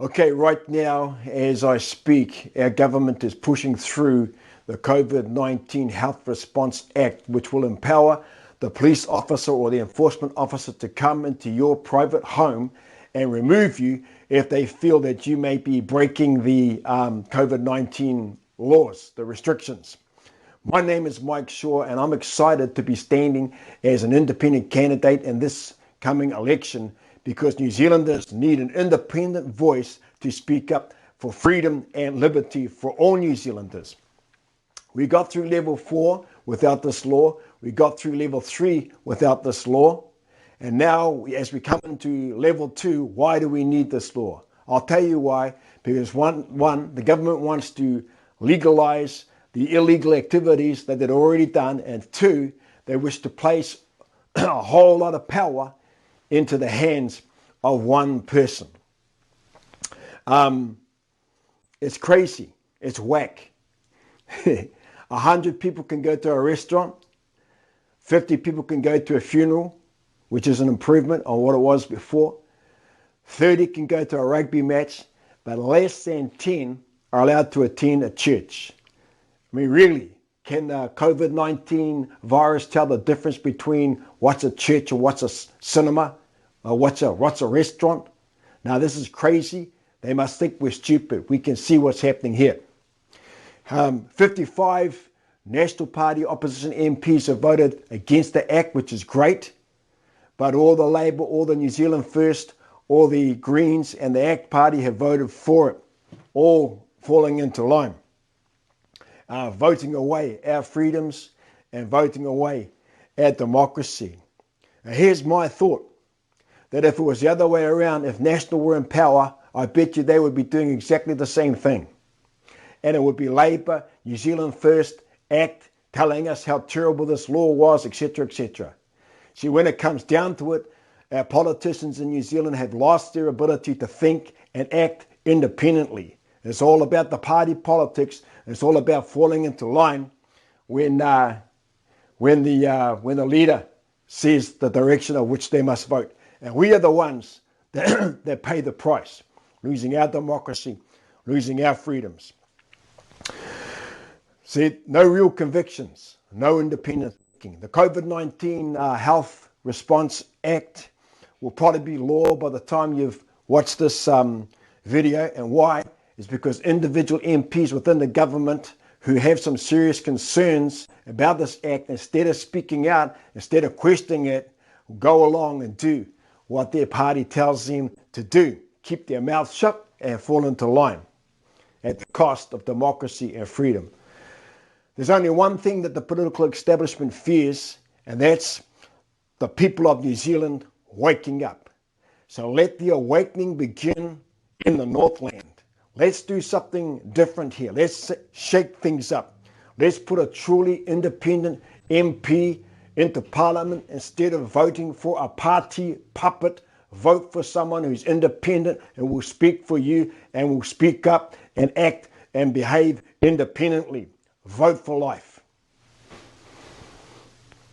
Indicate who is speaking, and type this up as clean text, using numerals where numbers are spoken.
Speaker 1: Okay, right now, as I speak, our government is pushing through the Covid-19 Health Response Act, which will empower the police officer or the enforcement officer to come into your private home and remove you if they feel that you may be breaking the Covid-19 laws, the restrictions. My name is Mike Shaw, and I'm excited to be standing as an independent candidate in this coming election because New Zealanders need an independent voice to speak up for freedom and liberty for all New Zealanders. We got through level 4 without this law. We got through level 3 without this law. And now, as we come into level 2, why do we need this law? I'll tell you why. Because one, the government wants to legalize the illegal activities that they'd already done. And 2, they wish to place a whole lot of power into the hands of one person. It's crazy. It's whack. 100 people can go to a restaurant. 50 people can go to a funeral, which is an improvement on what it was before. 30 can go to a rugby match, but less than 10 are allowed to attend a church. I mean, really, can the COVID-19 virus tell the difference between what's a church or what's a cinema or what's a restaurant? Now, this is crazy. They must think we're stupid. We can see what's happening here. 55 National Party opposition MPs have voted against the Act, which is great. But all the Labour, all the New Zealand First, all the Greens and the ACT Party have voted for it, all falling into line. Voting away our freedoms and voting away our democracy. Now, here's my thought, that if it was the other way around, if National were in power, I bet you they would be doing exactly the same thing. And it would be Labour, New Zealand First, ACT, telling us how terrible this law was, etc., etc. See, when it comes down to it, our politicians in New Zealand have lost their ability to think and act independently. It's all about the party politics. It's all about falling into line when the leader says the direction of which they must vote. And we are the ones that pay the price, losing our democracy, losing our freedoms. See, no real convictions, no independent thinking. The COVID-19 Health Response Act will probably be law by the time you've watched this video. And why? Is because individual MPs within the government who have some serious concerns about this act, instead of speaking out, instead of questioning it, go along and do what their party tells them to do. Keep their mouths shut and fall into line at the cost of democracy and freedom. There's only one thing that the political establishment fears, and that's the people of New Zealand waking up. So let the awakening begin in the Northland. Let's do something different here. Let's shake things up. Let's put a truly independent MP into Parliament instead of voting for a party puppet. Vote for someone who's independent and will speak for you and will speak up and act and behave independently. Vote for life.